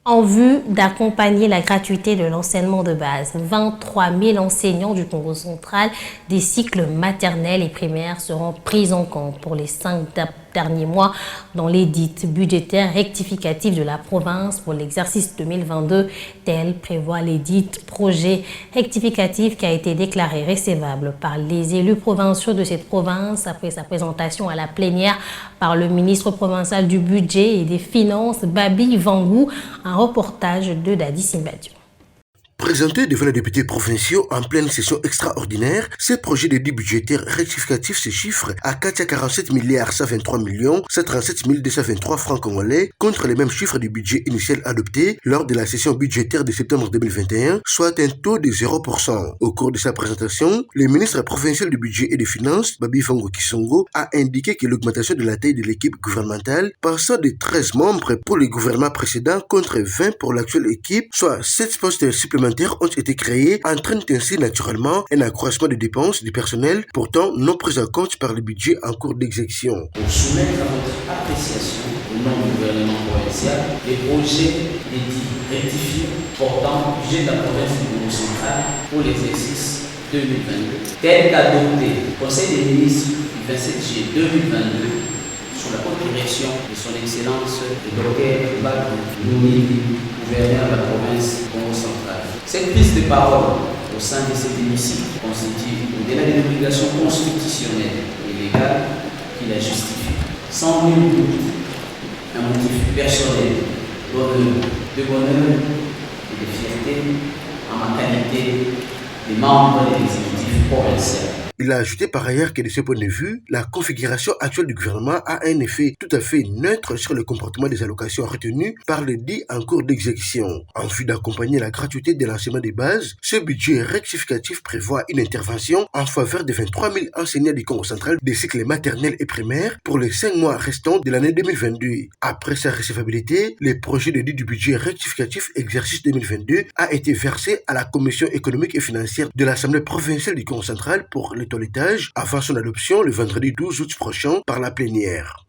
En vue d'accompagner la gratuité de l'enseignement de base, 23 000 enseignants du Congo central des cycles maternels et primaires seront pris en compte pour les 5 derniers mois dans l'édit budgétaire rectificatif de la province pour l'exercice 2022, tel prévoit l'édit projet rectificatif qui a été déclaré recevable par les élus provinciaux de cette province après sa présentation à la plénière par le ministre provincial du budget et des finances, Babi Vangou. Un reportage de Dadi Simbadio. Présenté devant les députés provinciaux en pleine session extraordinaire, ces projets de dits budgétaires rectificatifs se chiffrent à 47 milliards 123 millions 137 223 francs congolais contre les mêmes chiffres du budget initial adopté lors de la session budgétaire de septembre 2021, soit un taux de 0%. Au cours de sa présentation, le ministre provincial du budget et des finances, Babi Fango Kisongo, a indiqué que l'augmentation de la taille de l'équipe gouvernementale, passant de 13 membres pour le gouvernement précédent contre 20 pour l'actuelle équipe, soit 7 postes supplémentaires ont été créés, entraînent ainsi naturellement un accroissement des dépenses du personnel, pourtant non pris en compte par le budget en cours d'exécution. Pour soumettre à votre appréciation au nom du gouvernement provincial les projets d'édits rectifiés portant budget de la province du Congo central pour l'exercice 2022, tel qu'adopté au Conseil des ministres du 27 juillet 2022 sous la haute direction de son Excellence le Dr Badou Noumili, gouverneur de la province du Congo central. Cette prise de parole au sein de cet hémicycle constitue, au-delà des obligations constitutionnelles et légales qui la justifient, sans nul doute un motif personnel de bonheur et de fierté en ma qualité de membre de l'exécutif provincial. Il a ajouté par ailleurs que de ce point de vue, la configuration actuelle du gouvernement a un effet tout à fait neutre sur le comportement des allocations retenues par le dit en cours d'exécution. En vue d'accompagner la gratuité de l'enseignement des bases, ce budget rectificatif prévoit une intervention en faveur de 23 000 enseignants du Congo central des cycles maternels et primaires pour les 5 mois restants de l'année 2022. Après sa recevabilité, le projet de dit du budget rectificatif exercice 2022 a été versé à la Commission économique et financière de l'Assemblée provinciale du Congo central pour le toilettage avant son adoption le vendredi 12 août prochain par la plénière.